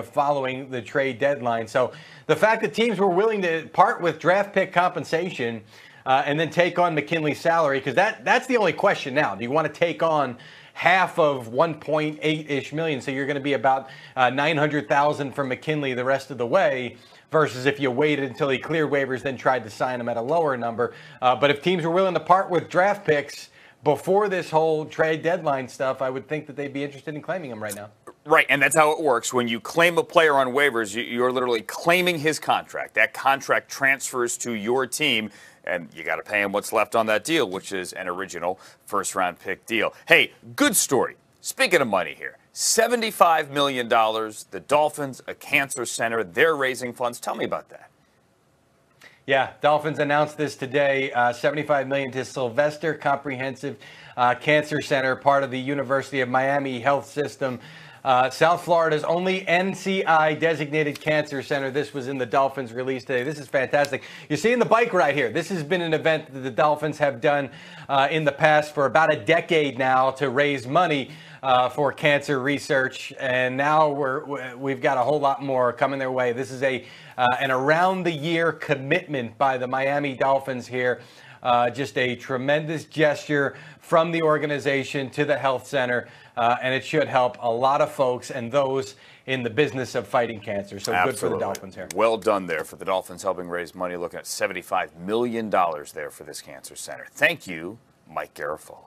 following the trade deadline. So the fact that teams were willing to part with draft pick compensation and then take on McKinley's salary, because that's the only question now. Do you want to take on half of 1.8-ish million? So you're going to be about 900,000 from McKinley the rest of the way, versus if you waited until he cleared waivers, then tried to sign him at a lower number. But if teams were willing to part with draft picks before this whole trade deadline stuff, I would think that they'd be interested in claiming him right now. Right, and that's how it works. When you claim a player on waivers, you're literally claiming his contract. That contract transfers to your team, and you got to pay him what's left on that deal, which is an original first-round pick deal. Hey, good story. Speaking of money here, $75 million, the Dolphins, a cancer center, they're raising funds. Tell me about that. Yeah, Dolphins announced this today, $75 million to Sylvester Comprehensive Cancer Center, part of the University of Miami Health System. South Florida's only NCI-designated cancer center. This was in the Dolphins release today. This is fantastic. You're seeing the bike right here. This has been an event that the Dolphins have done in the past for about a decade now to raise money for cancer research, and now we've got a whole lot more coming their way. This is an around-the-year commitment by the Miami Dolphins here. Just a tremendous gesture from the organization to the health center, and it should help a lot of folks and those in the business of fighting cancer. So Absolutely. Good for the Dolphins here. Well done there for the Dolphins, helping raise money, looking at $75 million there for this cancer center. Thank you, Mike Garafolo.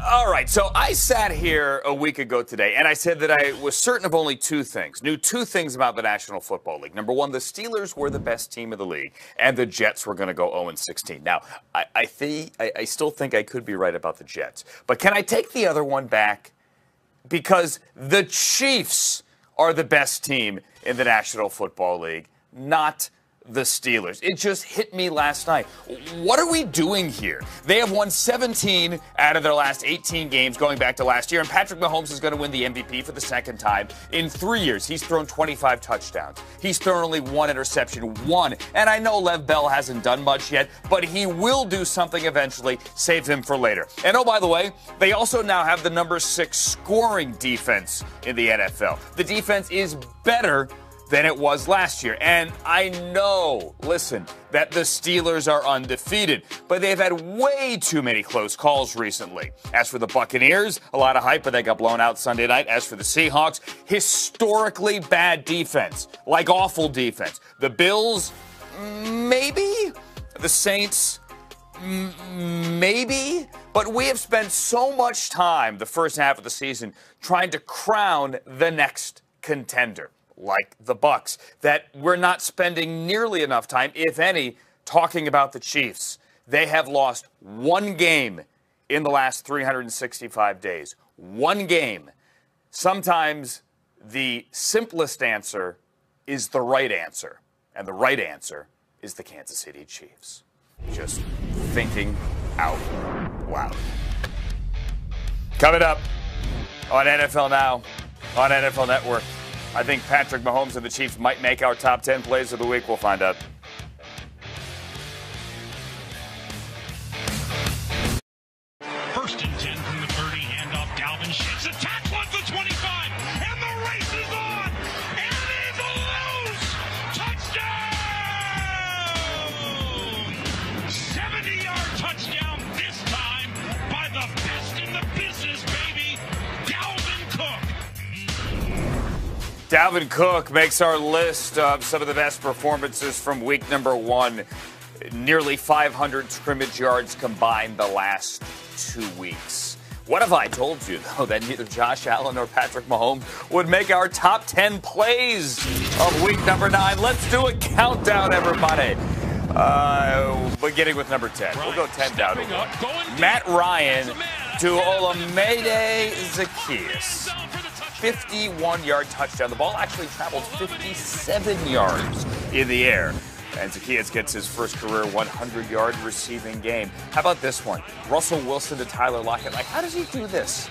All right, so I sat here a week ago today, and I said that I was certain of only two things. Knew two things about the National Football League. Number one, the Steelers were the best team of the league, and the Jets were going to go 0-16. Now, I still think I could be right about the Jets. But can I take the other one back? Because the Chiefs are the best team in the National Football League, not the Steelers. It just hit me last night. What are we doing here? They have won 17 out of their last 18 games going back to last year, and Patrick Mahomes is going to win the MVP for the second time in 3 years. He's thrown 25 touchdowns. He's thrown only one interception, one. And I know Lev Bell hasn't done much yet, but he will do something eventually. Save him for later. And oh, by the way, they also now have the number 6 scoring defense in the NFL. The defense is better than it was last year. And I know, listen, that the Steelers are undefeated, but they've had way too many close calls recently. As for the Buccaneers, a lot of hype, but they got blown out Sunday night. As for the Seahawks, historically bad defense, like awful defense. The Bills, maybe. The Saints, maybe. But we have spent so much time the first half of the season trying to crown the next contender, like the Bucs, that we're not spending nearly enough time, if any, talking about the Chiefs. They have lost one game in the last 365 days. One game. Sometimes the simplest answer is the right answer, and the right answer is the Kansas City Chiefs. Just thinking out loud. Coming up on NFL Now, on NFL Network, I think Patrick Mahomes and the Chiefs might make our top 10 plays of the week. We'll find out. First and 10 from the 30, handoff. Dalvin shoots, attack one for 25, and the race is on, and it is a loose touchdown! 70-yard touchdown this time by the best in the business, baby, Dalvin Cook. Dalvin Cook makes our list of some of the best performances from week number 1. Nearly 500 scrimmage yards combined the last 2 weeks. What have I told you, though, that neither Josh Allen nor Patrick Mahomes would make our top 10 plays of week number 9? Let's do a countdown, everybody. Beginning with number 10. We'll go 10 down. Matt Ryan to Olamide Zaccheaus. 51-yard touchdown. The ball actually traveled 57 yards in the air. And Zaccheaus gets his first career 100-yard receiving game. How about this one? Russell Wilson to Tyler Lockett. Like, how does he do this?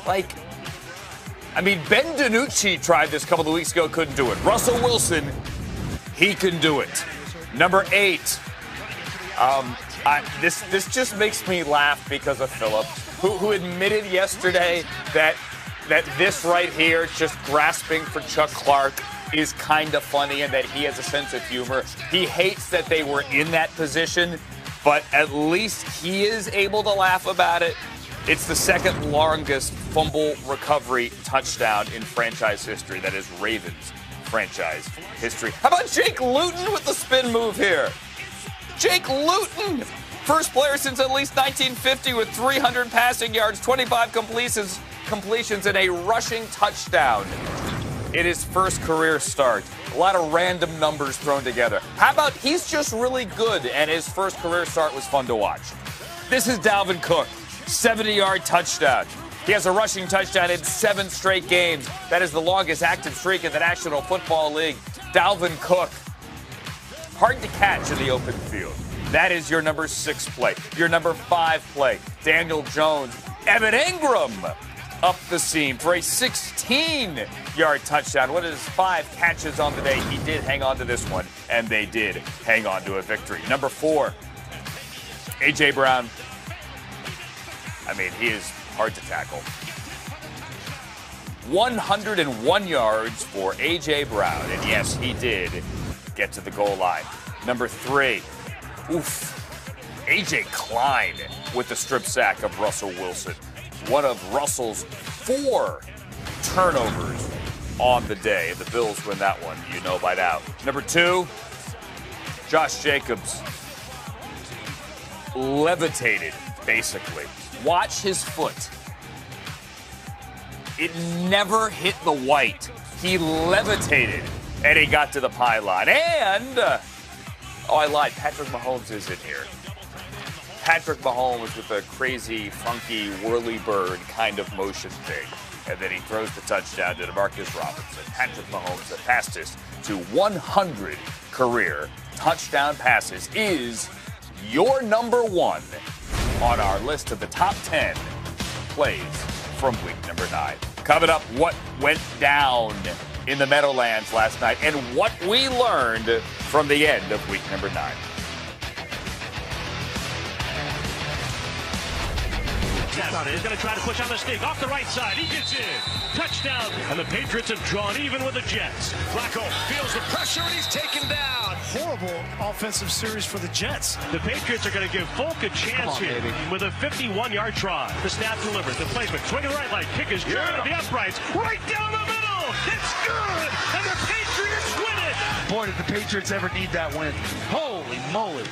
Like, I mean, Ben DiNucci tried this a couple of weeks ago, couldn't do it. Russell Wilson, he can do it. Number 8. This just makes me laugh because of Phillip, who admitted yesterday that this right here, just grasping for Chuck Clark, is kind of funny and that he has a sense of humor. He hates that they were in that position, but at least he is able to laugh about it. It's the second longest fumble recovery touchdown in franchise history. That is Ravens franchise history. How about Jake Luton with the spin move here? Jake Luton, first player since at least 1950 with 300 passing yards, 25 completions, and a rushing touchdown in his first career start. A lot of random numbers thrown together. How about he's just really good, and his first career start was fun to watch. This is Dalvin Cook, 70-yard touchdown. He has a rushing touchdown in 7 straight games. That is the longest active streak in the National Football League. Dalvin Cook, hard to catch in the open field. That is your number 6 play. Your number 5 play, Daniel Jones. Evan Ingram up the seam for a 16-yard touchdown. What is 5 catches on the day? He did hang on to this one, and they did hang on to a victory. Number 4, A.J. Brown. I mean, he is hard to tackle. 101 yards for A.J. Brown, and yes, he did get to the goal line. Number 3, A.J. Klein with the strip sack of Russell Wilson. One of Russell's 4 turnovers on the day. If the Bills win that one, you know by now. Number 2, Josh Jacobs. Levitated, basically. Watch his foot. It never hit the white. He levitated, and he got to the pylon. And, I lied. Patrick Mahomes is in here. Patrick Mahomes with a crazy, funky, whirly bird kind of motion thing. And then he throws the touchdown to DeMarcus Robinson. Patrick Mahomes, the fastest to 100 career touchdown passes, is your number 1 on our list of the top 10 plays from week number 9. Coming up, what went down in the Meadowlands last night and what we learned from the end of week number 9. He's going to try to push on the stick. Off the right side. He gets in. Touchdown. And the Patriots have drawn even with the Jets. Flacco feels the pressure and he's taken down. Horrible offensive series for the Jets. The Patriots are going to give Folk a chance here with a 51-yard try. The snap delivered. The placement. Swing it right leg. Kick is good to the uprights. Right down the middle. It's good. And the Patriots win it. Boy, did the Patriots ever need that win. Holy moly.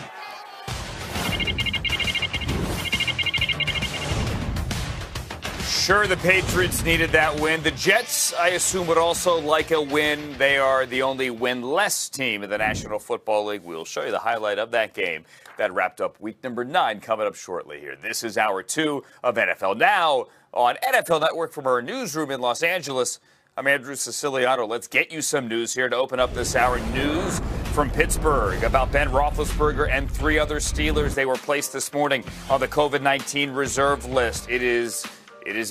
Sure, the Patriots needed that win. The Jets, I assume, would also like a win. They are the only win-less team in the National Football League. We'll show you the highlight of that game that wrapped up week number 9 coming up shortly here. This is hour 2 of NFL Now on NFL Network from our newsroom in Los Angeles. I'm Andrew Siciliano. Let's get you some news here to open up this hour. News from Pittsburgh about Ben Roethlisberger and 3 other Steelers. They were placed this morning on the COVID-19 reserve list. It is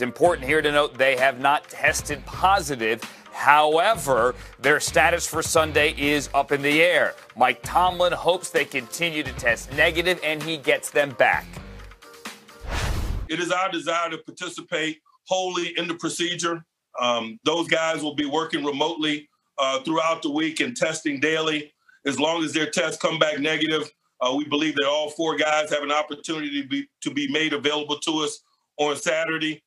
important here to note they have not tested positive. However, their status for Sunday is up in the air. Mike Tomlin hopes they continue to test negative and he gets them back. It is our desire to participate wholly in the procedure. Those guys will be working remotely throughout the week and testing daily. As long as their tests come back negative, we believe that all 4 guys have an opportunity to be made available to us on Saturday.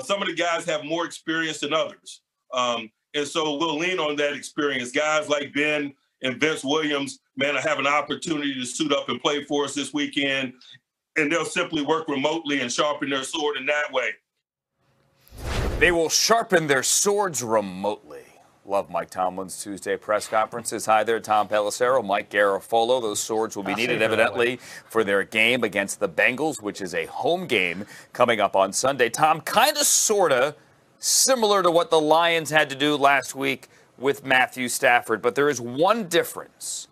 Some of the guys have more experience than others. And so we'll lean on that experience. Guys like Ben and Vince Williams, man, have an opportunity to suit up and play for us this weekend. And they'll simply work remotely and sharpen their sword in that way. They will sharpen their swords remotely. Love Mike Tomlin's Tuesday press conferences. Hi there, Tom Pelissero, Mike Garafolo. Those swords will be needed evidently for their game against the Bengals, which is a home game coming up on Sunday. Tom, kind of, sort of, similar to what the Lions had to do last week with Matthew Stafford, but there is one difference.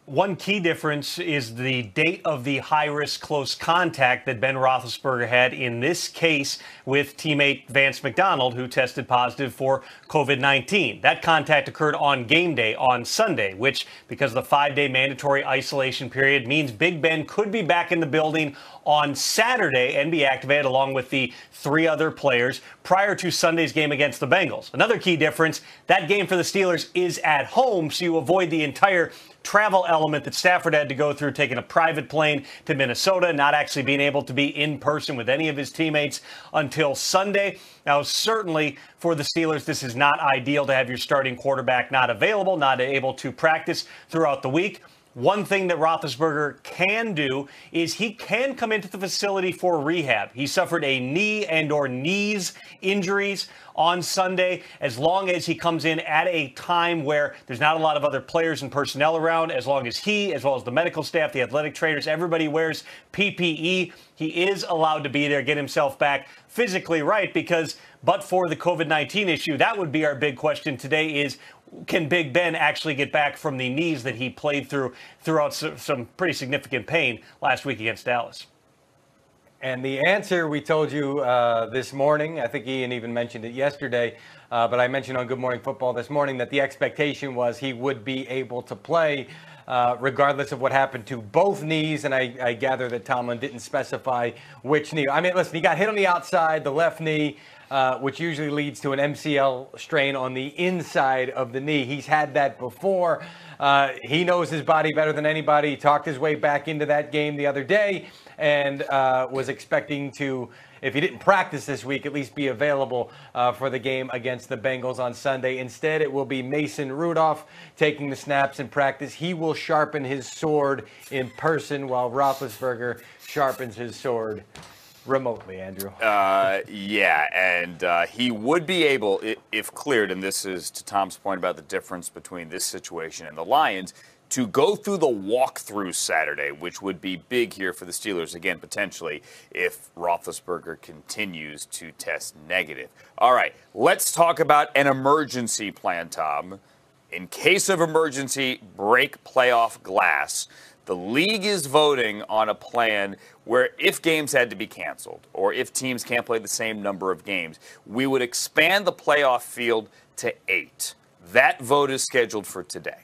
One key difference is the date of the high-risk close contact that Ben Roethlisberger had, in this case with teammate Vance McDonald, who tested positive for COVID-19. That contact occurred on game day on Sunday, which, because of the 5-day mandatory isolation period, means Big Ben could be back in the building on Saturday and be activated along with the 3 other players prior to Sunday's game against the Bengals. Another key difference, that game for the Steelers is at home, so you avoid the entire travel element that Stafford had to go through, taking a private plane to Minnesota, not actually being able to be in person with any of his teammates until Sunday. Now, certainly for the Steelers, this is not ideal to have your starting quarterback not available, not able to practice throughout the week. One thing that Roethlisberger can do is he can come into the facility for rehab. He suffered a knee and or knees injuries on Sunday. As long as he comes in at a time where there's not a lot of other players and personnel around, as long as he, as well as the medical staff, the athletic trainers, everybody wears PPE, he is allowed to be there, get himself back physically right, because but for the COVID-19 issue, that would be our big question today is, can Big Ben actually get back from the knees that he played throughout some pretty significant pain last week against Dallas? And the answer we told you this morning, I think Ian even mentioned it yesterday, but I mentioned on Good Morning Football this morning that the expectation was he would be able to play regardless of what happened to both knees. And I gather that Tomlin didn't specify which knee. I mean, listen, he got hit on the outside, the left knee, which usually leads to an MCL strain on the inside of the knee. He's had that before. He knows his body better than anybody. He talked his way back into that game the other day and was expecting to, if he didn't practice this week, at least be available for the game against the Bengals on Sunday. Instead, it will be Mason Rudolph taking the snaps in practice. He will sharpen his sword in person while Roethlisberger sharpens his sword remotely, Andrew. Yeah, and he would be able, if cleared, and this is to Tom's point about the difference between this situation and the Lions, to go through the walkthrough Saturday, which would be big here for the Steelers, again, potentially, if Roethlisberger continues to test negative. All right, let's talk about an emergency plan, Tom. In case of emergency, break playoff glass. The league is voting on a plan where if games had to be canceled or if teams can't play the same number of games, we would expand the playoff field to 8. That vote is scheduled for today.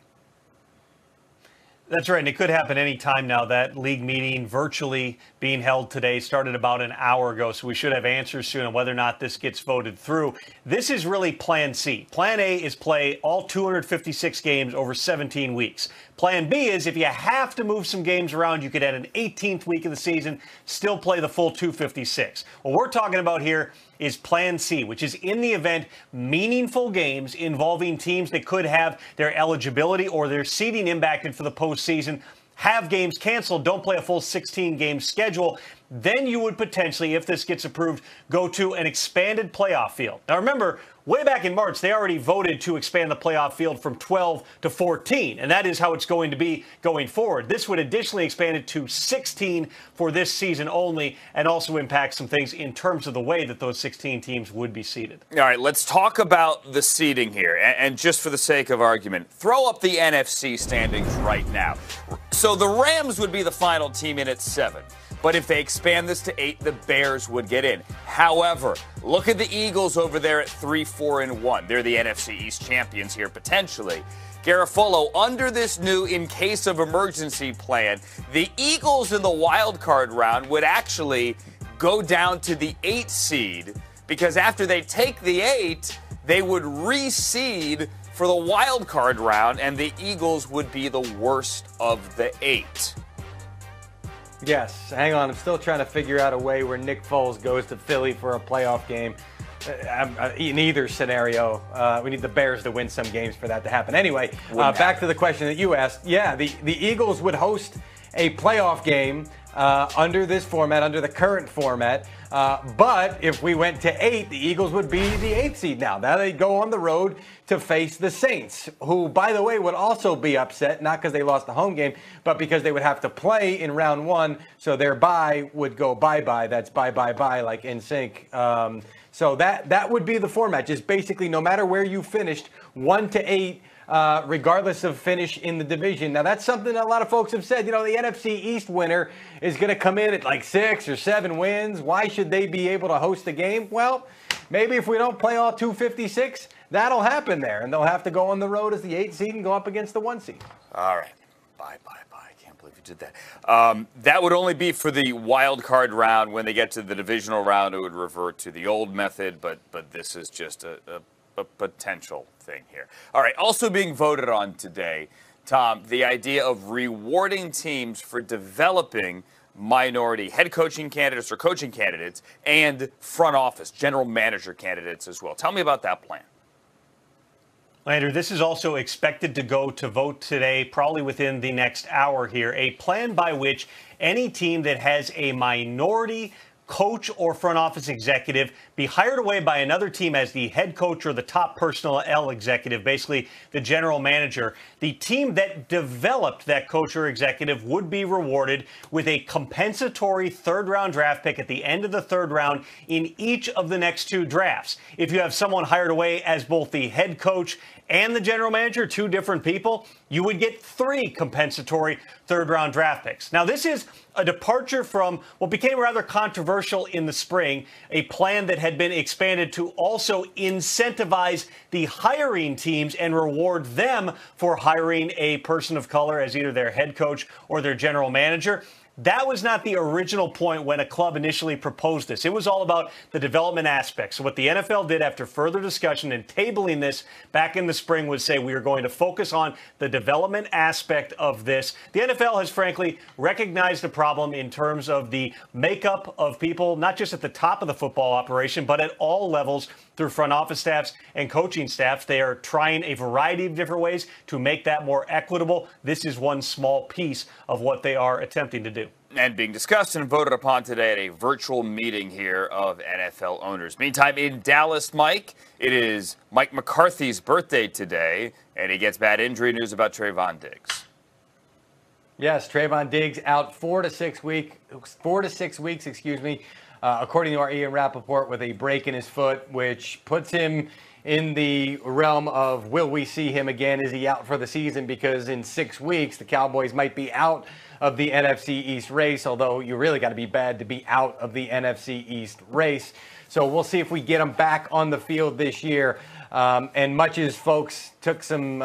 That's right, and it could happen any time now. That league meeting virtually being held today started about an hour ago, so we should have answers soon on whether or not this gets voted through. This is really Plan C. Plan A is play all 256 games over 17 weeks. Plan B is if you have to move some games around, you could add an 18th week of the season, still play the full 256. What we're talking about here is Plan C, which is in the event meaningful games involving teams that could have their eligibility or their seeding impacted for the postseason, have games canceled, don't play a full 16-game schedule, then you would potentially, if this gets approved, go to an expanded playoff field. Now remember, way back in March, they already voted to expand the playoff field from 12 to 14, and that is how it's going to be going forward. This would additionally expand it to 16 for this season only, and also impact some things in terms of the way that those 16 teams would be seeded. All right, let's talk about the seeding here, and just for the sake of argument, throw up the NFC standings right now. So the Rams would be the final team in at 7. But if they expand this to 8, the Bears would get in. However, look at the Eagles over there at 3-4-1. They're the NFC East champions here, potentially. Garafolo, under this new in case of emergency plan, the Eagles in the wild card round would actually go down to the 8 seed, because after they take the 8, they would reseed for the wild card round, and the Eagles would be the worst of the 8. Yes, hang on. I'm still trying to figure out a way where Nick Foles goes to Philly for a playoff game. In either scenario, we need the Bears to win some games for that to happen. Anyway, back to the question that you asked. Yeah, the Eagles would host a playoff game under this format, under the current format. But if we went to 8, the Eagles would be the 8th seed now. Now they go on the road to face the Saints, who, by the way, would also be upset, not because they lost the home game, but because they would have to play in round 1, so their bye would go bye-bye. That's bye-bye-bye, like in sync. So that would be the format. Just basically, no matter where you finished, 1 to 8, regardless of finish in the division. Now, that's something that a lot of folks have said. You know, the NFC East winner is going to come in at like 6 or 7 wins. Why should they be able to host a game? Well, maybe if we don't play all 256, that'll happen there, and they'll have to go on the road as the 8 seed and go up against the 1 seed. All right. Bye. I can't believe you did that. That would only be for the wild card round. When they get to the divisional round, it would revert to the old method, but this is just a potential thing here. All right, also being voted on today, Tom, the idea of rewarding teams for developing minority head coaching candidates or coaching candidates and front office, general manager candidates as well. Tell me about that plan. Andrew, this is also expected to go to vote today, probably within the next hour here. A plan by which any team that has a minority coach or front office executive be hired away by another team as the head coach or the top personnel executive, basically the general manager. The team that developed that coach or executive would be rewarded with a compensatory third-round draft pick at the end of the third round in each of the next 2 drafts. If you have someone hired away as both the head coach and the general manager, 2 different people, you would get 3 compensatory third-round draft picks. Now, this is a departure from what became rather controversial in the spring, a plan that had been expanded to also incentivize the hiring teams and reward them for hiring a person of color as either their head coach or their general manager. That was not the original point when a club initially proposed this. It was all about the development aspects. So what the NFL did after further discussion and tabling this back in the spring was say we are going to focus on the development aspect of this. The NFL has frankly recognized the problem in terms of the makeup of people, not just at the top of the football operation, but at all levels through front office staffs and coaching staffs. They are trying a variety of different ways to make that more equitable. This is one small piece of what they are attempting to do. And being discussed and voted upon today at a virtual meeting here of NFL owners. Meantime, in Dallas, Mike, it is Mike McCarthy's birthday today, and he gets bad injury news about Trayvon Diggs. Yes, Trayvon Diggs out 4 to 6 weeks, according to our Ian Rappaport, with a break in his foot, which puts him in the realm of will we see him again? Is he out for the season? Because in 6 weeks, the Cowboys might be out of the NFC East race, although you really got to be bad to be out of the NFC East race. So we'll see if we get him back on the field this year. And much as folks took some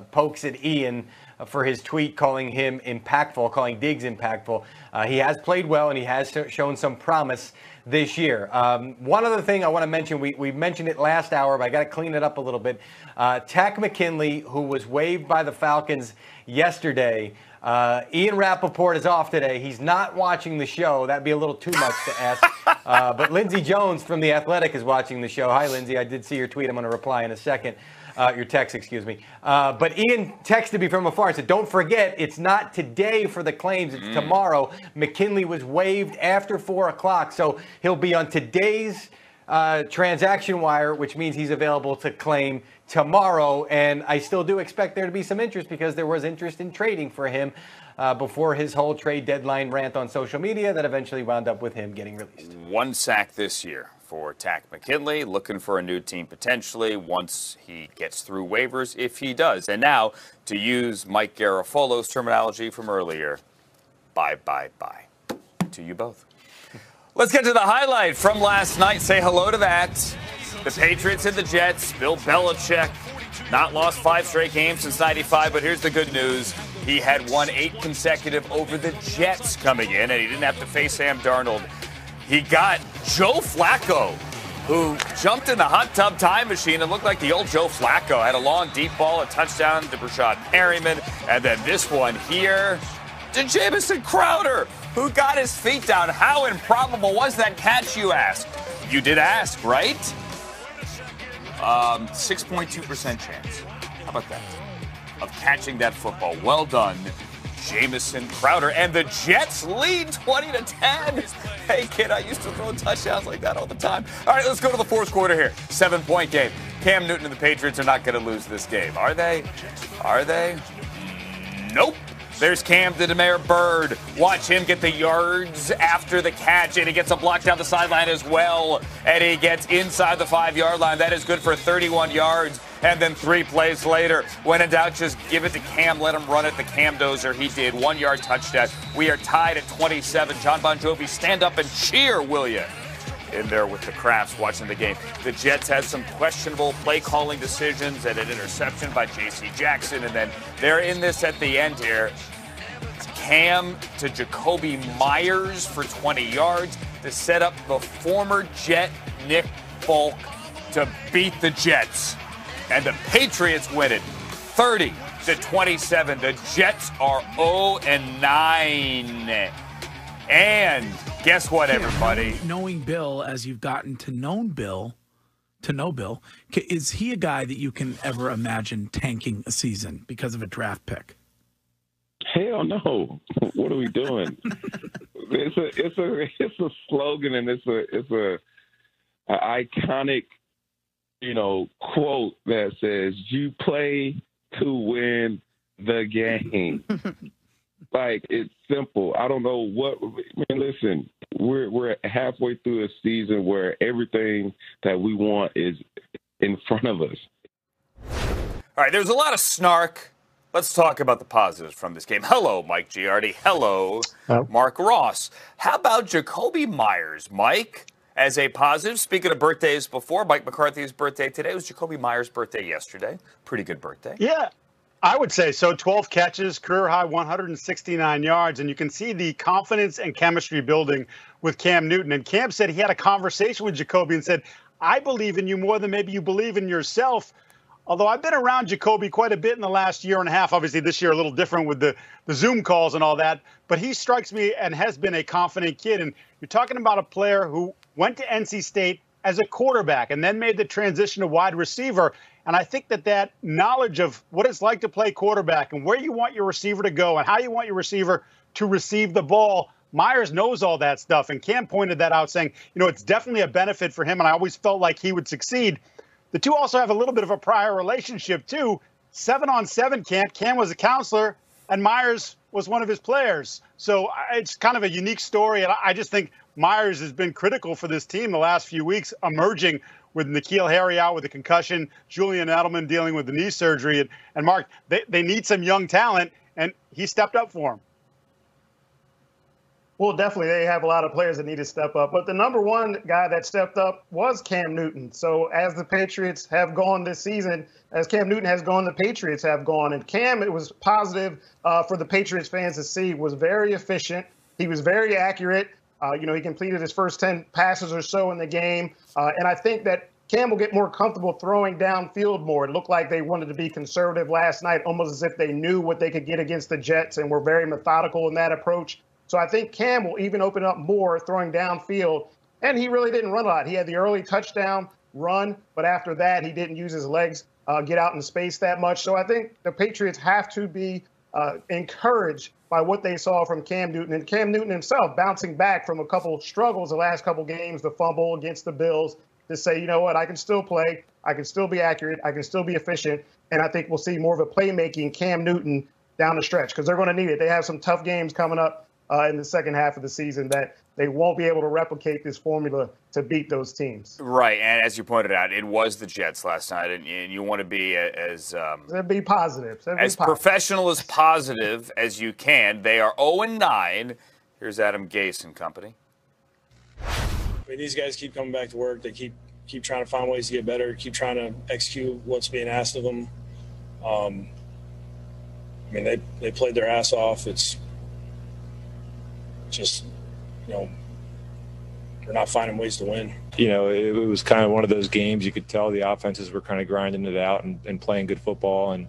pokes at Ian for his tweet calling him impactful, calling Diggs impactful, he has played well and he has shown some promise this year. One other thing I want to mention, we mentioned it last hour, but I got to clean it up a little bit. Takk McKinley, who was waived by the Falcons yesterday, Ian Rappaport is off today. He's not watching the show. That'd be a little too much to ask. But Lindsey Jones from The Athletic is watching the show. Hi, Lindsey. I did see your tweet. I'm going to reply in a second. Your text, excuse me. But Ian texted me from afar and said, don't forget, it's not today for the claims. It's tomorrow. McKinley was waived after 4 o'clock. So he'll be on today's transaction wire, which means he's available to claim tomorrow. And I still do expect there to be some interest because there was interest in trading for him before his whole trade deadline rant on social media that eventually wound up with him getting released. 1 sack this year for Takk McKinley, looking for a new team potentially once he gets through waivers, if he does. And now, to use Mike Garafolo's terminology from earlier, bye to you both. Let's get to the highlight from last night. Say hello to that. The Patriots and the Jets. Bill Belichick not lost 5 straight games since '95, but here's the good news. He had won 8 consecutive over the Jets coming in, and he didn't have to face Sam Darnold. He got Joe Flacco, who jumped in the hot tub time machine and looked like the old Joe Flacco. Had a long, deep ball, a touchdown to Brashad Perryman, and then this one here to Jamison Crowder, who got his feet down. How improbable was that catch, you ask? You did ask, right? 6.2% chance. How about that? Of catching that football. Well done, Jamison Crowder. And the Jets lead 20-10. Hey, kid, I used to throw touchdowns like that all the time. All right, let's go to the fourth quarter here. 7-point game. Cam Newton and the Patriots are not going to lose this game. Are they? Are they? Nope. There's Cam to Demare Bird. Watch him get the yards after the catch, and he gets a block down the sideline as well. And he gets inside the 5-yard line. That is good for 31 yards. And then 3 plays later, when in doubt, just give it to Cam. Let him run it. The Cam dozer. He did. 1-yard touchdown. We are tied at 27. John Bon Jovi, stand up and cheer, will you? In there with the Crafts watching the game. The Jets had some questionable play calling decisions and an interception by J.C. Jackson. And then they're in this at the end here. Cam to Jacoby Myers for 20 yards to set up the former Jet Nick Folk to beat the Jets. And the Patriots win it 30-27. The Jets are 0-9. And guess what, everybody? Knowing Bill as you've gotten to know Bill, is he a guy that you can ever imagine tanking a season because of a draft pick? Hell no. What are we doing? It's a slogan, and it's a iconic, quote that says, "You play to win the game." Like, it's simple. I don't know what. Listen, we're halfway through a season where everything that we want is in front of us. All right, there's a lot of snark. Let's talk about the positives from this game. Hello, Mike Giardi. Hello, Mark Ross. How about Jacoby Myers, Mike, as a positive? Speaking of birthdays before, Mike McCarthy's birthday today. It was Jacoby Myers' birthday yesterday. Pretty good birthday. Yeah, I would say so. 12 catches, career high 169 yards. And you can see the confidence and chemistry building with Cam Newton. And Cam said he had a conversation with Jacoby and said, "I believe in you more than maybe you believe in yourself." Although I've been around Jacoby quite a bit in the last year and a half, obviously this year a little different with the Zoom calls and all that, but he strikes me and has been a confident kid. And you're talking about a player who went to NC State as a quarterback and then made the transition to wide receiver. And I think that knowledge of what it's like to play quarterback and where you want your receiver to go and how you want your receiver to receive the ball, Myers knows all that stuff. And Cam pointed that out, saying, it's definitely a benefit for him, and I always felt like he would succeed. The two also have a little bit of a prior relationship, too. 7-on-7 camp, Cam was a counselor, and Myers was one of his players. So it's kind of a unique story, and I just think Myers has been critical for this team the last few weeks, emerging with N'Keal Harry out with a concussion, Julian Edelman dealing with the knee surgery. And Mark, they need some young talent, and he stepped up for them. Well, definitely, they have a lot of players that need to step up. But the number one guy that stepped up was Cam Newton. So as the Patriots have gone this season, as Cam Newton has gone, the Patriots have gone. And Cam, it was positive for the Patriots fans to see, was very efficient. He was very accurate. He completed his first 10 passes or so in the game. And I think that Cam will get more comfortable throwing downfield more. It looked like they wanted to be conservative last night, almost as if they knew what they could get against the Jets and were very methodical in that approach. So I think Cam will even open up more throwing downfield. And he really didn't run a lot. He had the early touchdown run, but after that, he didn't use his legs, get out in space that much. So I think the Patriots have to be encouraged by what they saw from Cam Newton. And Cam Newton himself bouncing back from a couple struggles the last couple games, the fumble against the Bills, to say, you know what, I can still play, I can still be accurate, I can still be efficient. And I think we'll see more of a playmaking Cam Newton down the stretch because they're going to need it. They have some tough games coming up in the second half of the season that they won't be able to replicate this formula to beat those teams. Right, and as you pointed out, it was the Jets last night, and you want to be as be positive. Professional as positive as you can. They are 0-9. Here's Adam Gase and company. I mean, these guys keep coming back to work. They keep trying to find ways to get better, keep trying to execute what's being asked of them. I mean, they played their ass off. It's just, they're not finding ways to win. It was kind of one of those games you could tell the offenses were kind of grinding it out and playing good football. And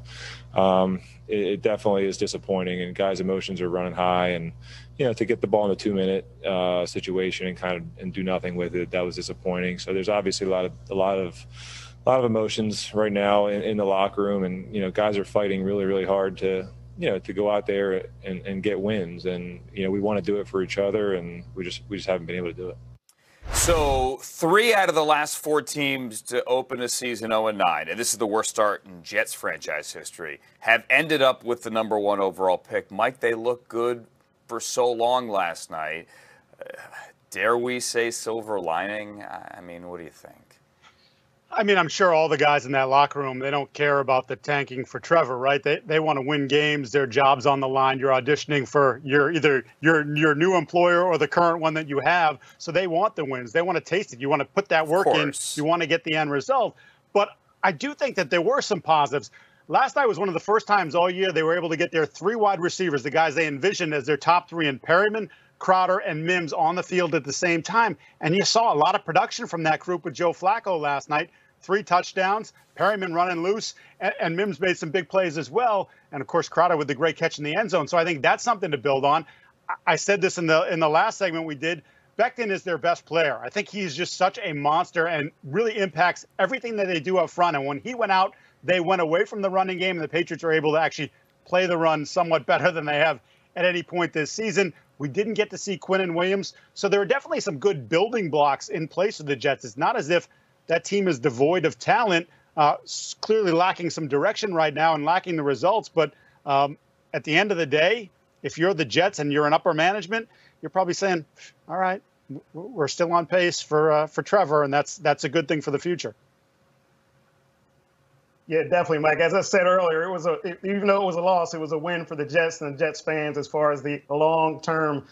it definitely is disappointing. And guys' emotions are running high. And, to get the ball in a 2-minute situation and do nothing with it, that was disappointing. So there's obviously a lot of emotions right now in the locker room. And, guys are fighting really, really hard to go out there and get wins. And, we want to do it for each other, and we just haven't been able to do it. So 3 out of the last 4 teams to open a season 0-9, and this is the worst start in Jets franchise history, have ended up with the number 1 overall pick. Mike, they looked good for so long last night. Dare we say silver lining? I mean, what do you think? I mean, I'm sure all the guys in that locker room, they don't care about the tanking for Trevor, right? They want to win games. Their job's on the line. You're auditioning for either your new employer or the current one that you have. So they want the wins. They want to taste it. You want to put that work in. You want to get the end result. But I do think that there were some positives. Last night was one of the first times all year they were able to get their 3 wide receivers, the guys they envisioned as their top 3 in Perryman, Crowder, and Mims on the field at the same time. And you saw a lot of production from that group with Joe Flacco last night. 3 touchdowns, Perryman running loose, and Mims made some big plays as well. And, of course, Crowder with the great catch in the end zone. So I think that's something to build on. I said this in the last segment we did. Becton is their best player. I think he's just such a monster and really impacts everything that they do up front. And when he went out, they went away from the running game, and the Patriots were able to actually play the run somewhat better than they have at any point this season. We didn't get to see Quinnen Williams. So there are definitely some good building blocks in place of the Jets. It's not as if that team is devoid of talent, clearly lacking some direction right now and lacking the results. But at the end of the day, if you're the Jets and you're in upper management, you're probably saying, all right, we're still on pace for Trevor, and that's a good thing for the future. Yeah, definitely, Mike. As I said earlier, even though it was a loss, it was a win for the Jets and the Jets fans as far as the long-term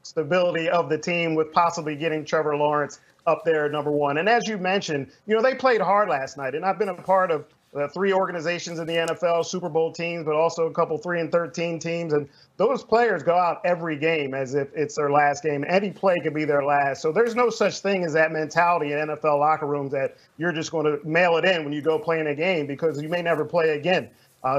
stability of the team with possibly getting Trevor Lawrence up there at number 1. And as you mentioned, they played hard last night. And I've been a part of 3 organizations in the NFL, Super Bowl teams, but also a couple 3-13 teams. And those players go out every game as if it's their last game. Any play could be their last. So there's no such thing as that mentality in NFL locker rooms that you're just going to mail it in when you go play in a game because you may never play again.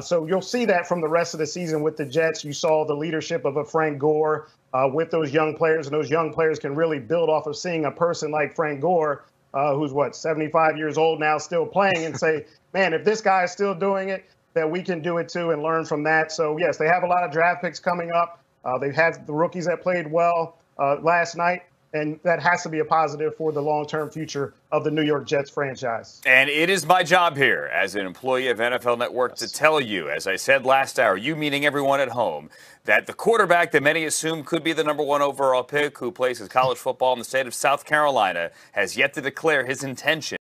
So you'll see that from the rest of the season with the Jets. You saw the leadership of a Frank Gore with those young players, and those young players can really build off of seeing a person like Frank Gore, who's 75 years old now, still playing, and say, man, if this guy is still doing it, that we can do it too and learn from that. So, yes, they have a lot of draft picks coming up. They've had the rookies that played well last night, and that has to be a positive for the long-term future of the New York Jets franchise. And it is my job here as an employee of NFL Network to tell you, as I said last hour, you meaning everyone at home, that the quarterback that many assume could be the number 1 overall pick who plays his college football in the state of South Carolina has yet to declare his intention